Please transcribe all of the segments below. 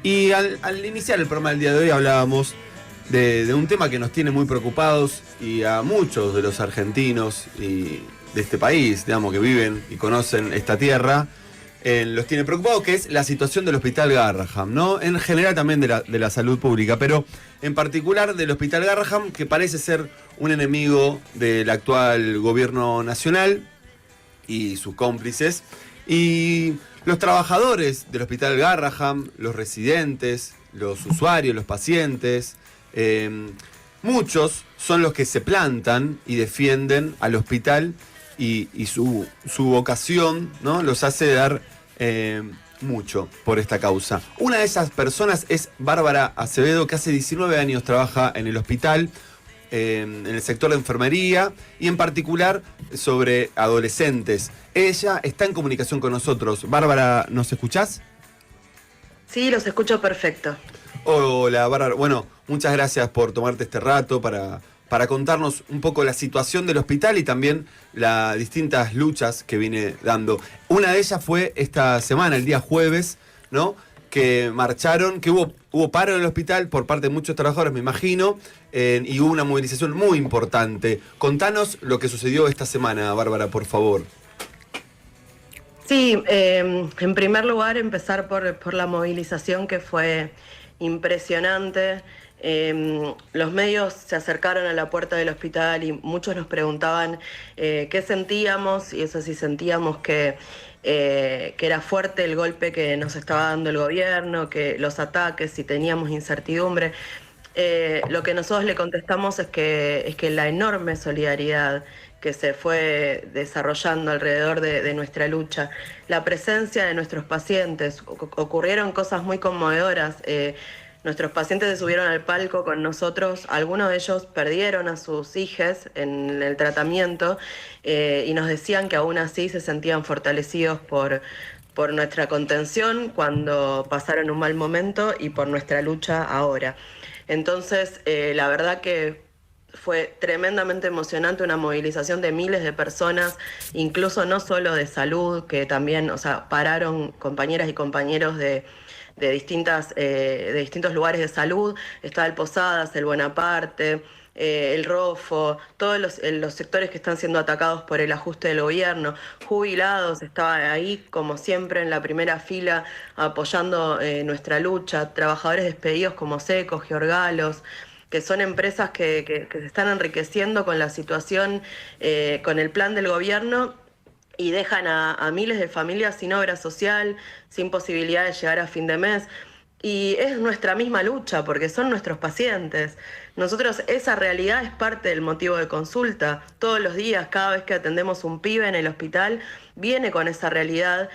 Y al iniciar el programa del día de hoy hablábamos de un tema que nos tiene muy preocupados y a muchos de los argentinos y de este país, digamos, que viven y conocen esta tierra, los tiene preocupados, que es la situación del Hospital Garrahan, ¿no? En general también de la salud pública, pero en particular del Hospital Garrahan, que parece ser un enemigo del actual gobierno nacional y sus cómplices. Y los trabajadores del Hospital Garrahan, los residentes, los usuarios, los pacientes, muchos son los que se plantan y defienden al hospital y su vocación, ¿no? Los hace dar mucho por esta causa. Una de esas personas es Bárbara Acevedo, que hace 19 años trabaja en el hospital, en el sector de enfermería y en particular sobre adolescentes. Ella está en comunicación con nosotros. Bárbara, ¿nos escuchás? Sí, los escucho perfecto. Hola, Bárbara. Bueno, muchas gracias por tomarte este rato para contarnos un poco la situación del hospital y también las distintas luchas que viene dando. Una de ellas fue esta semana, el día jueves, ¿no? Que marcharon, que hubo paro en el hospital por parte de muchos trabajadores, me imagino, y hubo una movilización muy importante. Contanos lo que sucedió esta semana, Bárbara, por favor. Sí, en primer lugar empezar por la movilización, que fue impresionante. Los medios se acercaron a la puerta del hospital y muchos nos preguntaban qué sentíamos, y eso sí, sentíamos que era fuerte el golpe que nos estaba dando el gobierno, que los ataques, si teníamos incertidumbre. Lo que nosotros le contestamos es que la enorme solidaridad que se fue desarrollando alrededor de nuestra lucha, la presencia de nuestros pacientes, ocurrieron cosas muy conmovedoras. Nuestros pacientes se subieron al palco con nosotros, algunos de ellos perdieron a sus hijas en el tratamiento y nos decían que aún así se sentían fortalecidos por nuestra contención cuando pasaron un mal momento y por nuestra lucha ahora. Entonces, la verdad que fue tremendamente emocionante, una movilización de miles de personas, incluso no solo de salud, que también, o sea, pararon compañeras y compañeros de distintos lugares de salud. Estaba el Posadas, el Bonaparte, el Rofo, todos los sectores que están siendo atacados por el ajuste del gobierno. Jubilados estaban ahí, como siempre, en la primera fila, apoyando nuestra lucha. Trabajadores despedidos como Seco, Georgalos, que son empresas que se están enriqueciendo con la situación, con el plan del gobierno, y dejan a miles de familias sin obra social, sin posibilidad de llegar a fin de mes. Y es nuestra misma lucha, porque son nuestros pacientes. Nosotros, esa realidad es parte del motivo de consulta. Todos los días, cada vez que atendemos un pibe en el hospital, viene con esa realidad,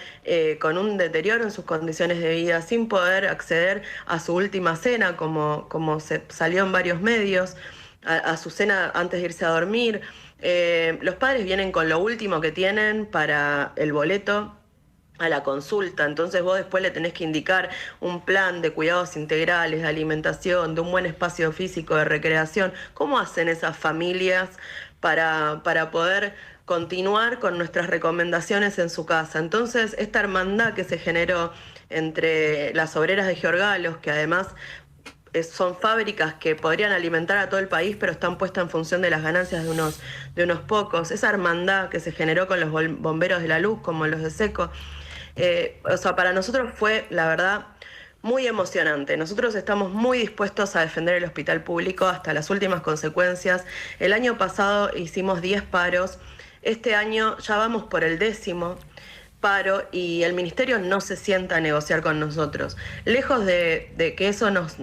con un deterioro en sus condiciones de vida, sin poder acceder a su última cena, como se salió en varios medios, a su cena antes de irse a dormir. Los padres vienen con lo último que tienen para el boleto a la consulta, entonces vos después le tenés que indicar un plan de cuidados integrales, de alimentación, de un buen espacio físico, de recreación. ¿Cómo hacen esas familias para poder continuar con nuestras recomendaciones en su casa? Entonces, esta hermandad que se generó entre las obreras de Georgalos, que además son fábricas que podrían alimentar a todo el país, pero están puestas en función de las ganancias de unos pocos. Esa hermandad que se generó con los bomberos de la luz, como los de Seco, o sea, para nosotros fue, la verdad, muy emocionante. Nosotros estamos muy dispuestos a defender el hospital público hasta las últimas consecuencias. El año pasado hicimos 10 paros, este año ya vamos por el 10º paro y el ministerio no se sienta a negociar con nosotros. Lejos de que eso nos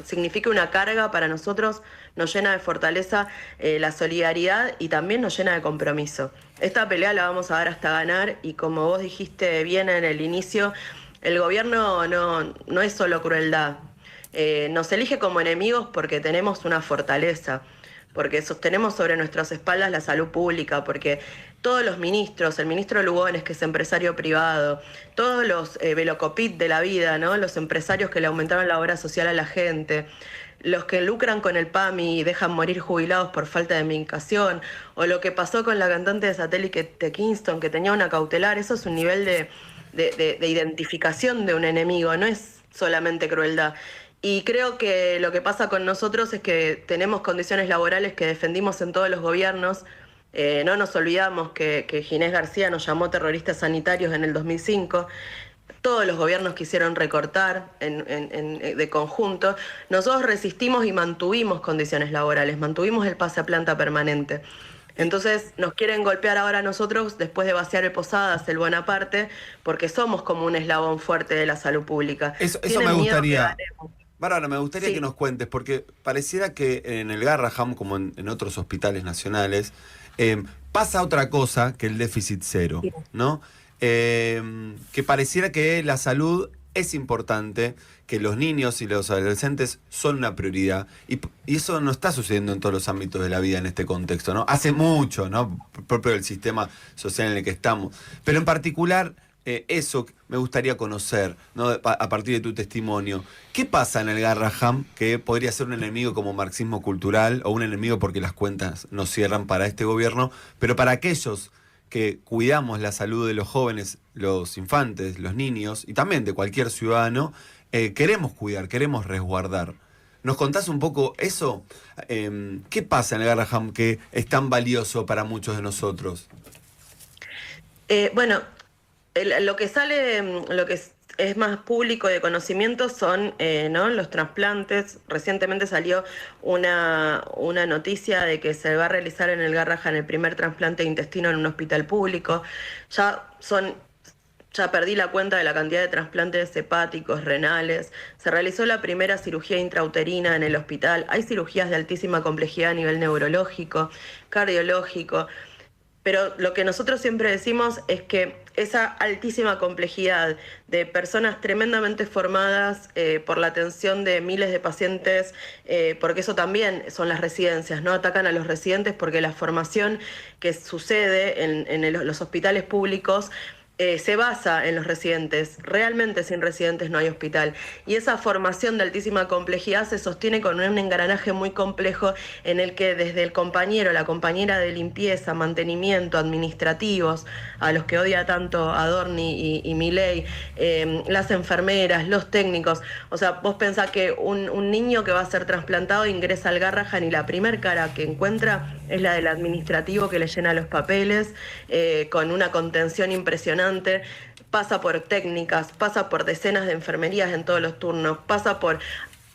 signifique una carga para nosotros, nos llena de fortaleza la solidaridad y también nos llena de compromiso. Esta pelea la vamos a dar hasta ganar y, como vos dijiste bien en el inicio, el gobierno no es solo crueldad. Nos elige como enemigos porque tenemos una fortaleza, porque sostenemos sobre nuestras espaldas la salud pública, porque todos los ministros, el ministro Lugones, que es empresario privado, todos los Velocopit de la vida, ¿no? Los empresarios que le aumentaron la obra social a la gente, los que lucran con el PAMI y dejan morir jubilados por falta de medicación, o lo que pasó con la cantante de Satélite de Kingston, que tenía una cautelar. Eso es un nivel de identificación de un enemigo, no es solamente crueldad. Y creo que lo que pasa con nosotros es que tenemos condiciones laborales que defendimos en todos los gobiernos. No nos olvidamos que Ginés García nos llamó terroristas sanitarios en el 2005. Todos los gobiernos quisieron recortar de conjunto. Nosotros resistimos y mantuvimos condiciones laborales, mantuvimos el pase a planta permanente. Entonces nos quieren golpear ahora a nosotros después de vaciar el Posadas, el Bonaparte, porque somos como un eslabón fuerte de la salud pública. Eso me Tienen miedo que gustaría. ganemos. Bárbara, me gustaría Sí. que nos cuentes, porque pareciera que en el Garraham, como en otros hospitales nacionales, pasa otra cosa que el déficit cero, Sí. ¿no? Que pareciera que la salud es importante, que los niños y los adolescentes son una prioridad, y eso no está sucediendo en todos los ámbitos de la vida en este contexto, ¿no? Hace mucho, ¿no? Propio del sistema social en el que estamos. Pero en particular, eso me gustaría conocer, ¿no? A partir de tu testimonio. ¿Qué pasa en el Garraham que podría ser un enemigo como marxismo cultural, o un enemigo porque las cuentas no cierran para este gobierno, pero para aquellos que cuidamos la salud de los jóvenes, los infantes, los niños, y también de cualquier ciudadano, queremos cuidar, queremos resguardar? ¿Nos contás un poco eso? ¿Qué pasa en el Garraham que es tan valioso para muchos de nosotros? Bueno, lo que sale, lo que es más público de conocimiento son, ¿no?, los trasplantes. Recientemente salió una noticia de que se va a realizar en el Garrahan el primer trasplante de intestino en un hospital público. Ya perdí la cuenta de la cantidad de trasplantes hepáticos, renales. Se realizó la primera cirugía intrauterina en el hospital. Hay cirugías de altísima complejidad a nivel neurológico, cardiológico. Pero lo que nosotros siempre decimos es que esa altísima complejidad de personas tremendamente formadas por la atención de miles de pacientes, porque eso también son las residencias, ¿no? Atacan a los residentes porque la formación que sucede en los hospitales públicos se basa en los residentes. Realmente sin residentes no hay hospital. Y esa formación de altísima complejidad se sostiene con un engranaje muy complejo en el que desde el compañero, la compañera de limpieza, mantenimiento, administrativos, a los que odia tanto Adorni y Milei, las enfermeras, los técnicos. O sea, vos pensás que un niño que va a ser trasplantado ingresa al Garrahan y la primer cara que encuentra es la del administrativo que le llena los papeles, con una contención impresionante. Pasa por técnicas, pasa por decenas de enfermerías en todos los turnos, pasa por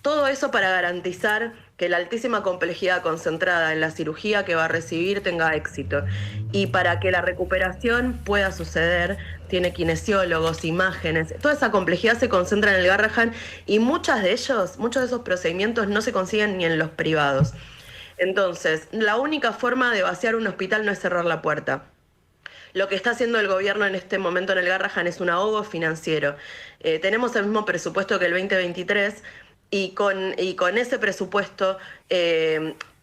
todo eso para garantizar que la altísima complejidad concentrada en la cirugía que va a recibir tenga éxito. Y para que la recuperación pueda suceder, tiene kinesiólogos, imágenes, toda esa complejidad se concentra en el Garrahan, y muchos de esos procedimientos no se consiguen ni en los privados. Entonces, la única forma de vaciar un hospital no es cerrar la puerta. Lo que está haciendo el gobierno en este momento en el Garrahan es un ahogo financiero. Tenemos el mismo presupuesto que el 2023, y con ese presupuesto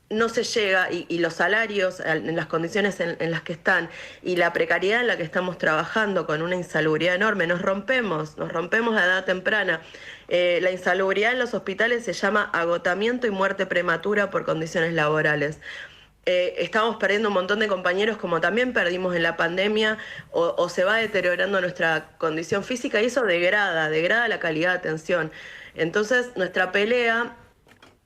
no se llega, y los salarios en las condiciones en las que están, y la precariedad en la que estamos trabajando, con una insalubridad enorme, nos rompemos a edad temprana. La insalubridad en los hospitales se llama agotamiento y muerte prematura por condiciones laborales. Estamos perdiendo un montón de compañeros, como también perdimos en la pandemia, o se va deteriorando nuestra condición física, y eso degrada la calidad de atención. Entonces, nuestra pelea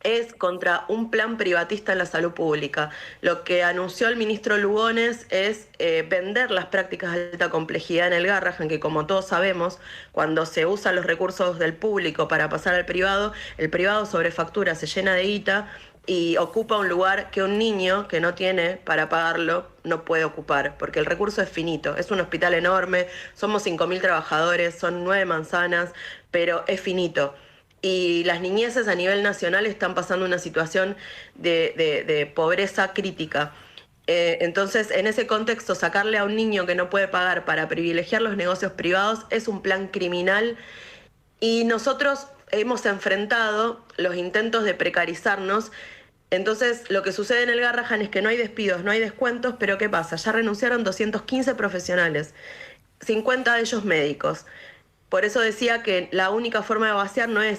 es contra un plan privatista en la salud pública. Lo que anunció el ministro Lugones es vender las prácticas de alta complejidad en el Garrahan, que, como todos sabemos, cuando se usan los recursos del público para pasar al privado, el privado sobrefactura, se llena de guita y ocupa un lugar que un niño que no tiene para pagarlo no puede ocupar, porque el recurso es finito. Es un hospital enorme, somos 5.000 trabajadores, son 9 manzanas, pero es finito. Y las niñeces a nivel nacional están pasando una situación de pobreza crítica. Entonces, en ese contexto, sacarle a un niño que no puede pagar para privilegiar los negocios privados es un plan criminal, y nosotros hemos enfrentado los intentos de precarizarnos. Entonces, lo que sucede en el Garrahan es que no hay despidos, no hay descuentos, pero ¿qué pasa? Ya renunciaron 215 profesionales, 50 de ellos médicos. Por eso decía que la única forma de vaciar no es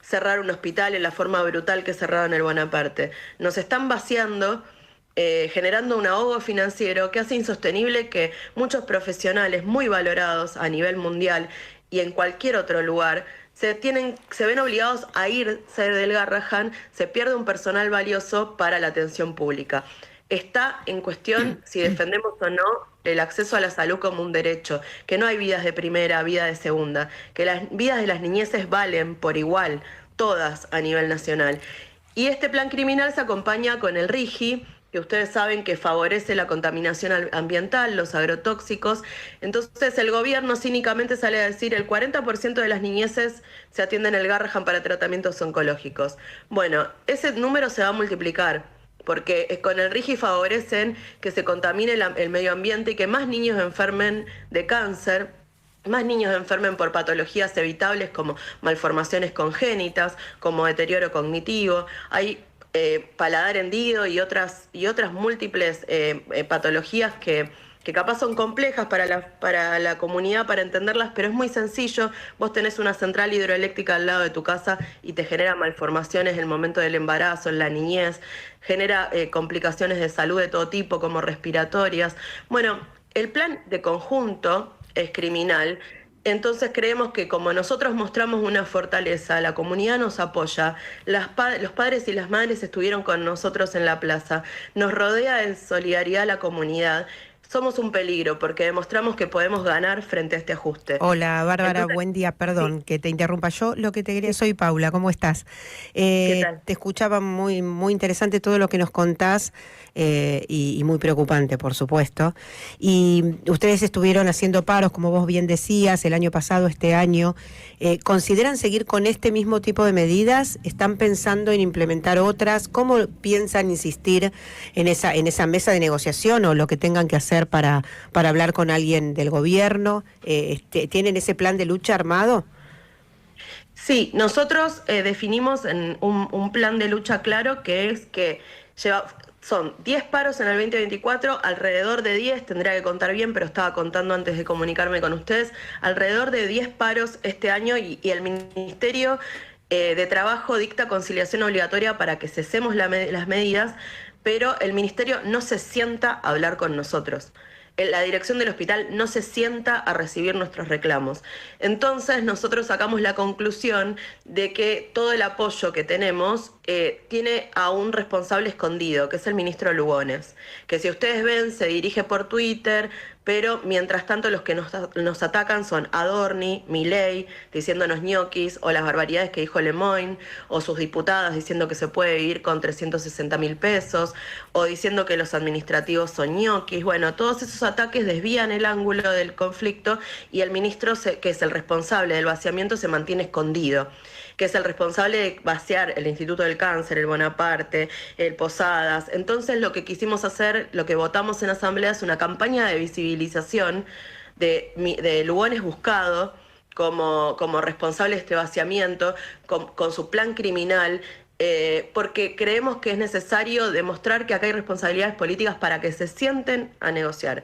cerrar un hospital en la forma brutal que cerraron el Bonaparte. Nos están vaciando generando un ahogo financiero que hace insostenible que muchos profesionales muy valorados a nivel mundial y en cualquier otro lugar se ven obligados a irse del Garrahan, se pierde un personal valioso para la atención pública. Está en cuestión si defendemos o no el acceso a la salud como un derecho, que no hay vidas de primera, vida de segunda, que las vidas de las niñeces valen por igual, todas a nivel nacional. Y este plan criminal se acompaña con el RIGI, que ustedes saben que favorece la contaminación ambiental, los agrotóxicos. Entonces el gobierno cínicamente sale a decir el 40% de las niñeces se atienden en el Garrahan para tratamientos oncológicos. Bueno, ese número se va a multiplicar, porque con el RIGI favorecen que se contamine el medio ambiente y que más niños enfermen de cáncer, más niños enfermen por patologías evitables como malformaciones congénitas, como deterioro cognitivo. Hay paladar hendido y otras múltiples patologías que capaz son complejas para la comunidad para entenderlas, pero es muy sencillo. Vos tenés una central hidroeléctrica al lado de tu casa y te genera malformaciones en el momento del embarazo, en la niñez, genera complicaciones de salud de todo tipo, como respiratorias. Bueno, el plan de conjunto es criminal. Entonces creemos que como nosotros mostramos una fortaleza, la comunidad nos apoya, los padres y las madres estuvieron con nosotros en la plaza, nos rodea en solidaridad la comunidad. Somos un peligro porque demostramos que podemos ganar frente a este ajuste. Hola, Bárbara, Entonces, buen día, perdón sí, que te interrumpa. Yo lo que te quería, soy Paula, ¿cómo estás? ¿qué tal? Te escuchaba muy interesante todo lo que nos contás y muy preocupante, por supuesto. Y ustedes estuvieron haciendo paros, como vos bien decías, el año pasado, este año. ¿Consideran seguir con este mismo tipo de medidas? ¿Están pensando en implementar otras? ¿Cómo piensan insistir en esa mesa de negociación o lo que tengan que hacer para hablar con alguien del gobierno? ¿Tienen ese plan de lucha armado? Sí, nosotros definimos un plan de lucha claro que es que son 10 paros en el 2024, alrededor de 10, tendría que contar bien, pero estaba contando antes de comunicarme con ustedes, alrededor de 10 paros este año y el Ministerio de Trabajo dicta conciliación obligatoria para que cesemos las medidas, pero el Ministerio no se sienta a hablar con nosotros. La dirección del hospital no se sienta a recibir nuestros reclamos. Entonces nosotros sacamos la conclusión de que todo el apoyo que tenemos tiene a un responsable escondido, que es el ministro Lugones, que si ustedes ven se dirige por Twitter, pero mientras tanto los que nos atacan son Adorni, Milei, diciéndonos ñoquis, o las barbaridades que dijo Lemoyne, o sus diputadas diciendo que se puede vivir con 360.000 pesos, o diciendo que los administrativos son ñoquis. Bueno, todos esos ataques desvían el ángulo del conflicto y el ministro, que es el responsable del vaciamiento, se mantiene escondido, que es el responsable de vaciar el Instituto del Cáncer, el Bonaparte, el Posadas. Entonces lo que quisimos hacer, lo que votamos en asamblea es una campaña de visibilización de Lugones buscado como responsable de este vaciamiento, con su plan criminal, porque creemos que es necesario demostrar que acá hay responsabilidades políticas para que se sienten a negociar.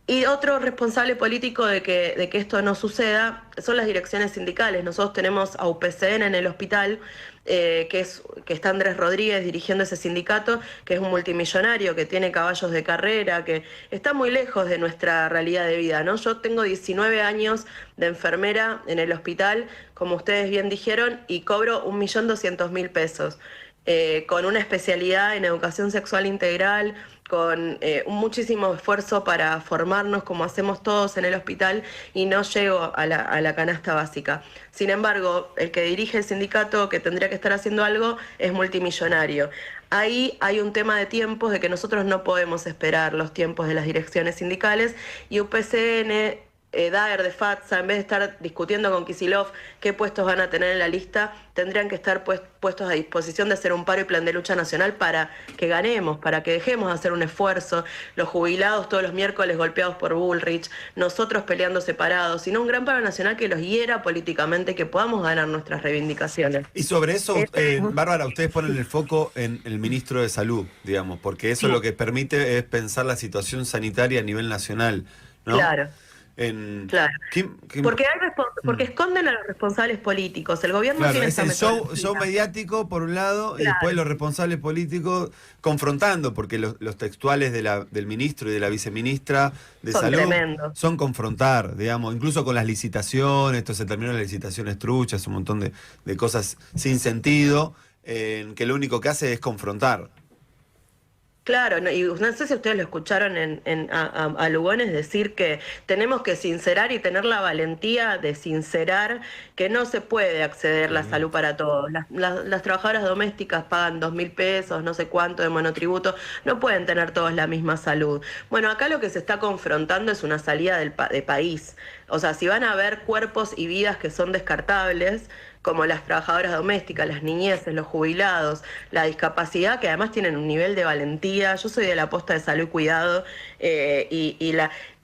Y otro responsable político de que esto no suceda son las direcciones sindicales. Nosotros tenemos a UPCN en el hospital, que está Andrés Rodríguez dirigiendo ese sindicato, que es un multimillonario, que tiene caballos de carrera, que está muy lejos de nuestra realidad de vida, ¿no? Yo tengo 19 años de enfermera en el hospital, como ustedes bien dijeron, y cobro 1.200.000 pesos. Con una especialidad en educación sexual integral, con muchísimo esfuerzo para formarnos como hacemos todos en el hospital y no llego a la canasta básica. Sin embargo, el que dirige el sindicato, que tendría que estar haciendo algo, es multimillonario. Ahí hay un tema de tiempos, de que nosotros no podemos esperar los tiempos de las direcciones sindicales, y UPCN, Daer de FATSA, en vez de estar discutiendo con Kicillof qué puestos van a tener en la lista, tendrían que estar puestos a disposición de hacer un paro y plan de lucha nacional para que ganemos, para que dejemos de hacer un esfuerzo, los jubilados todos los miércoles golpeados por Bullrich, nosotros peleando separados, sino un gran paro nacional que los hiera políticamente, que podamos ganar nuestras reivindicaciones. Y sobre eso, Bárbara, ustedes ponen el foco en el ministro de Salud, digamos, porque eso Sí. lo que permite es pensar la situación sanitaria a nivel nacional, ¿no? Claro. Claro. Porque porque esconden a los responsables políticos. El gobierno Claro, tiene es esta el metodología. show mediático por un lado, y Claro. después los responsables políticos confrontando, porque los textuales del ministro y de la viceministra de Son Salud tremendos. son confrontar, digamos, incluso con las licitaciones. Esto se terminó las licitaciones truchas, un montón de cosas sin sentido, que lo único que hace es confrontar. Claro, y no sé si ustedes lo escucharon a Lugones decir que tenemos que sincerar y tener la valentía de sincerar que no se puede acceder la salud para todos. Las trabajadoras domésticas pagan 2.000 pesos, no sé cuánto de monotributo, no pueden tener todos la misma salud. Bueno, acá lo que se está confrontando es una salida de país. O sea, si van a haber cuerpos y vidas que son descartables, como las trabajadoras domésticas, las niñeces, los jubilados, la discapacidad, que además tienen un nivel de valentía. Yo soy de la posta de salud y cuidado, y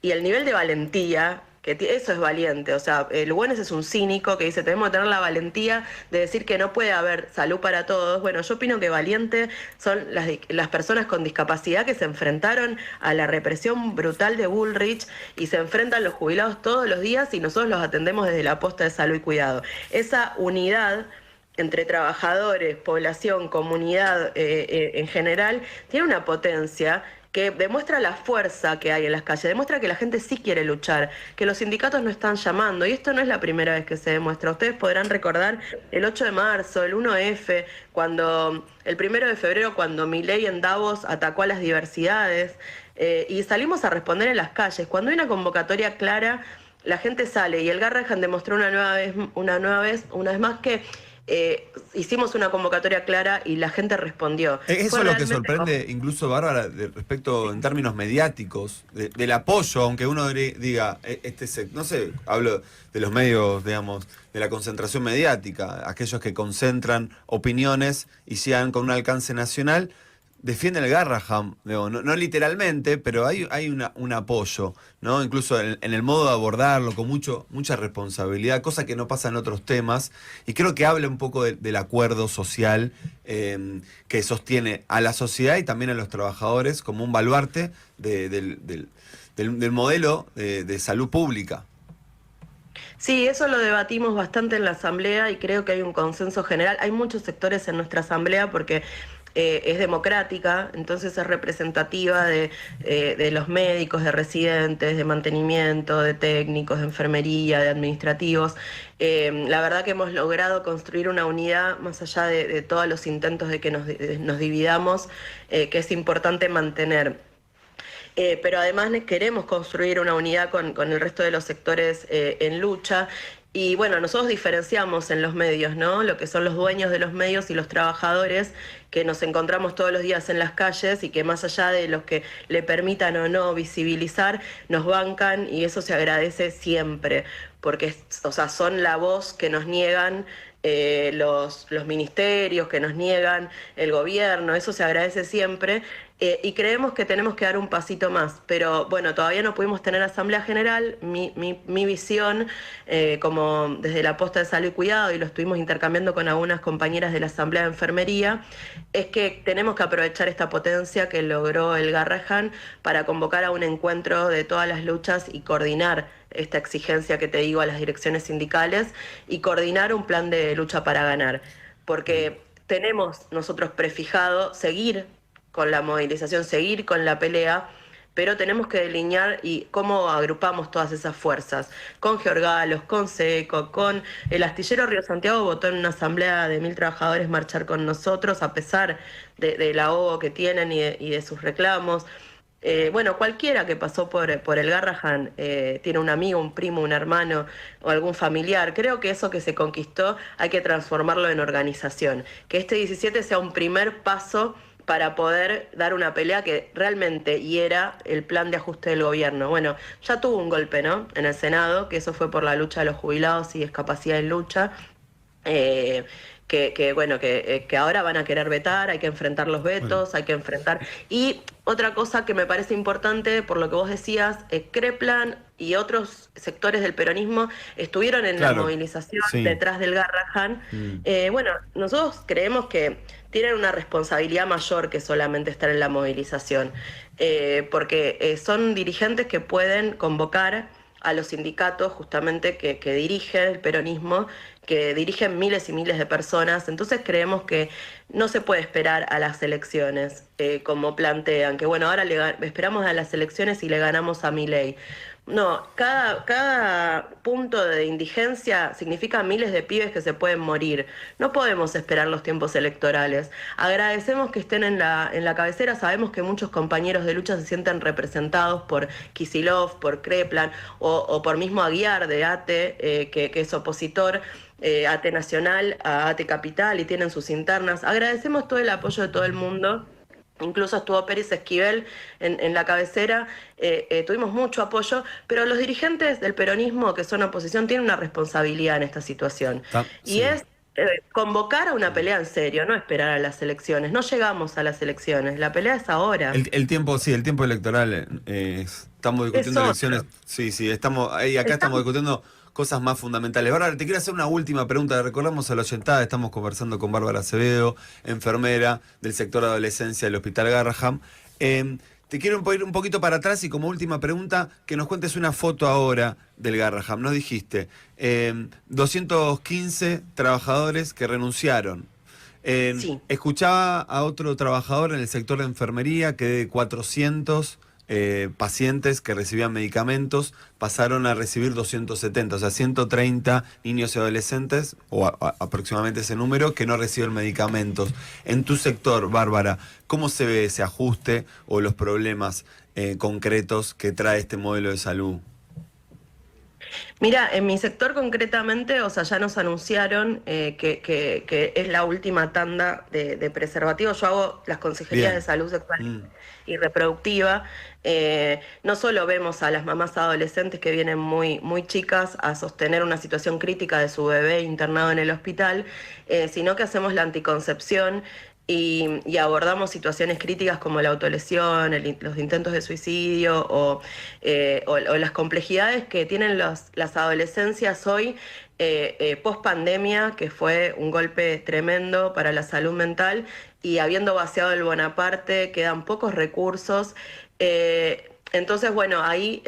el nivel de valentía, eso es valiente. O sea, Lugones es un cínico que dice, tenemos que tener la valentía de decir que no puede haber salud para todos. Bueno, yo opino que valiente son las personas con discapacidad que se enfrentaron a la represión brutal de Bullrich y se enfrentan los jubilados todos los días y nosotros los atendemos desde la posta de salud y cuidado. Esa unidad entre trabajadores, población, comunidad en general, tiene una potencia que demuestra la fuerza que hay en las calles, demuestra que la gente sí quiere luchar, que los sindicatos no están llamando, y esto no es la primera vez que se demuestra. Ustedes podrán recordar el 8 de marzo, el 1F, el 1 de febrero, cuando Milei en Davos atacó a las diversidades, y salimos a responder en las calles. Cuando hay una convocatoria clara, la gente sale, y el Garrahan demostró una vez más que hicimos una convocatoria clara y la gente respondió. Eso es lo que sorprende, incluso, Bárbara, respecto en términos mediáticos, del apoyo, aunque uno diga, no sé, hablo de los medios, digamos, de la concentración mediática, aquellos que concentran opiniones y sean con un alcance nacional, defienden el Garrahan, no literalmente, pero hay un apoyo, ¿no? Incluso en el modo de abordarlo, con mucha responsabilidad, cosa que no pasa en otros temas, y creo que habla un poco del acuerdo social que sostiene a la sociedad y también a los trabajadores como un baluarte del modelo de salud pública. Sí, eso lo debatimos bastante en la asamblea y creo que hay un consenso general. Hay muchos sectores en nuestra asamblea porque es democrática, entonces es representativa de los médicos, de residentes, de mantenimiento, de técnicos, de enfermería, de administrativos. La verdad que hemos logrado construir una unidad más allá de todos los intentos de que nos dividamos, que es importante mantener. Pero además queremos construir una unidad con el resto de los sectores en lucha. Y bueno, nosotros diferenciamos en los medios, ¿no? Lo que son los dueños de los medios y los trabajadores que nos encontramos todos los días en las calles y que más allá de los que le permitan o no visibilizar, nos bancan, y eso se agradece siempre, porque o sea, son la voz que nos niegan los ministerios, que nos niegan el gobierno. Eso se agradece siempre. Y creemos que tenemos que dar un pasito más, pero bueno, todavía no pudimos tener asamblea general. Mi visión, como desde la posta de salud y cuidado, y lo estuvimos intercambiando con algunas compañeras de la asamblea de enfermería, es que tenemos que aprovechar esta potencia que logró el Garrahan para convocar a un encuentro de todas las luchas y coordinar esta exigencia que te digo a las direcciones sindicales y coordinar un plan de lucha para ganar, porque tenemos nosotros prefijado seguir con la movilización, seguir con la pelea, pero tenemos que delinear y cómo agrupamos todas esas fuerzas. Con Georgalos, con SECO, con el astillero Río Santiago votó en una asamblea de 1.000 trabajadores marchar con nosotros, a pesar del ahogo que tienen y de sus reclamos. Bueno, cualquiera que pasó por el Garrahan tiene un amigo, un primo, un hermano o algún familiar. Creo que eso que se conquistó hay que transformarlo en organización. Que este 17 sea un primer paso para poder dar una pelea que realmente hiera el plan de ajuste del gobierno. Bueno, ya tuvo un golpe, ¿no?, en el Senado, que eso fue por la lucha de los jubilados y discapacidad en lucha, que ahora van a querer vetar, hay que enfrentar los vetos, hay que enfrentar. Y otra cosa que me parece importante, por lo que vos decías, Creplan y otros sectores del peronismo estuvieron en la movilización detrás del Garrahan. Bueno, nosotros creemos que tienen una responsabilidad mayor que solamente estar en la movilización, porque son dirigentes que pueden convocar a los sindicatos justamente que dirigen el peronismo, que dirigen miles y miles de personas. Entonces creemos que no se puede esperar a las elecciones, como plantean, que bueno, ahora esperamos a las elecciones y le ganamos a Milei. No, cada punto de indigencia significa miles de pibes que se pueden morir. No podemos esperar los tiempos electorales. Agradecemos que estén en la cabecera. Sabemos que muchos compañeros de lucha se sienten representados por Kicillof, por Kreplan o por mismo Aguiar de ATE, que es opositor. ATE Nacional, a ATE Capital, y tienen sus internas. Agradecemos todo el apoyo de todo el mundo. Incluso estuvo Pérez Esquivel en la cabecera, tuvimos mucho apoyo, pero los dirigentes del peronismo que son oposición tienen una responsabilidad en esta situación. Y es convocar a una pelea en serio, no esperar a las elecciones. No llegamos a las elecciones, la pelea es ahora. El tiempo electoral, estamos discutiendo elecciones, acá estamos discutiendo cosas más fundamentales. Bárbara, te quiero hacer una última pregunta. Recordamos a la oyentada, estamos conversando con Bárbara Acevedo, enfermera del sector de adolescencia del Hospital Garrahan. Te quiero ir un poquito para atrás y como última pregunta, que nos cuentes una foto ahora del Garrahan. Nos dijiste 215 trabajadores que renunciaron. Sí. Escuchaba a otro trabajador en el sector de enfermería que de 400 pacientes que recibían medicamentos pasaron a recibir 270, o sea, 130 niños y adolescentes, o aproximadamente ese número, que no reciben medicamentos. En tu sector, Bárbara, ¿cómo se ve ese ajuste o los problemas concretos que trae este modelo de salud? Mira, en mi sector concretamente, o sea, ya nos anunciaron que es la última tanda de preservativos. Yo hago las consejerías de salud sexual y reproductiva. No solo vemos a las mamás adolescentes que vienen muy, muy chicas a sostener una situación crítica de su bebé internado en el hospital, sino que hacemos la anticoncepción. Y abordamos situaciones críticas como la autolesión, los intentos de suicidio o las complejidades que tienen las adolescencias hoy post pandemia, que fue un golpe tremendo para la salud mental, y habiendo vaciado el Bonaparte quedan pocos recursos. Entonces, bueno, ahí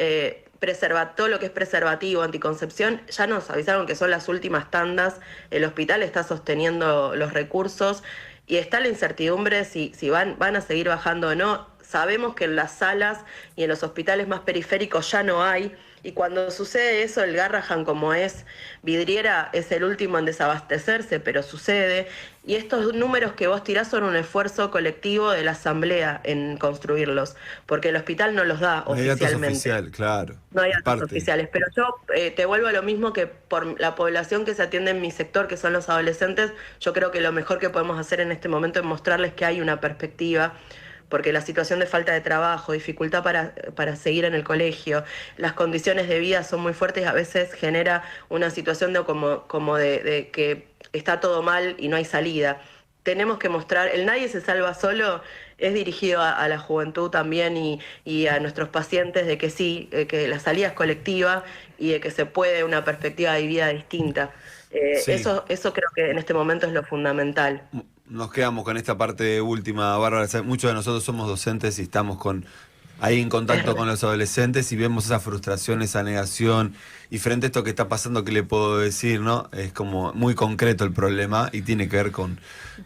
todo lo que es preservativo, anticoncepción, ya nos avisaron que son las últimas tandas. El hospital está sosteniendo los recursos. Y está la incertidumbre si van a seguir bajando o no. Sabemos que en las salas y en los hospitales más periféricos ya no hay. Y cuando sucede eso, el Garrahan, como es vidriera, es el último en desabastecerse, pero sucede. Y estos números que vos tirás son un esfuerzo colectivo de la asamblea en construirlos, porque el hospital no los da oficialmente. No hay datos oficiales, claro. No hay datos oficiales, pero yo te vuelvo a lo mismo, que por la población que se atiende en mi sector, que son los adolescentes, yo creo que lo mejor que podemos hacer en este momento es mostrarles que hay una perspectiva, porque la situación de falta de trabajo, dificultad para seguir en el colegio, las condiciones de vida son muy fuertes, a veces genera una situación de que está todo mal y no hay salida. Tenemos que mostrar, el Nadie se salva solo es dirigido a la juventud también y a nuestros pacientes, de que sí, que la salida es colectiva y de que se puede una perspectiva de vida distinta. Sí. Eso creo que en este momento es lo fundamental. Nos quedamos con esta parte última, Bárbara. Muchos de nosotros somos docentes y estamos ahí en contacto con los adolescentes y vemos esa frustración, esa negación. Y frente a esto que está pasando, ¿qué le puedo decir, no? Es como muy concreto el problema y tiene que ver con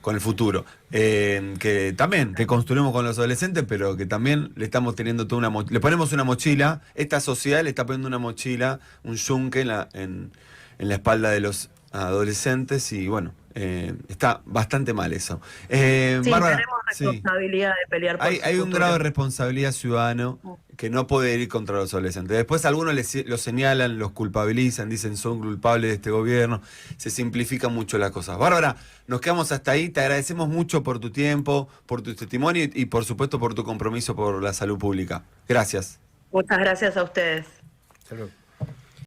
el futuro. Que también, que construimos con los adolescentes, pero que también le estamos teniendo toda le ponemos una mochila. Esta sociedad le está poniendo una mochila, un yunque en la espalda de los adolescentes y bueno, está bastante mal eso. Bárbara, tenemos responsabilidad de pelear por hay un grado de responsabilidad ciudadano que no puede ir contra los adolescentes. Después algunos los señalan, los culpabilizan, dicen son culpables de este gobierno, se simplifican mucho las cosas. Bárbara, nos quedamos hasta ahí, te agradecemos mucho por tu tiempo, por tu testimonio y por supuesto por tu compromiso por la salud pública. Gracias. Muchas gracias a ustedes. Salud.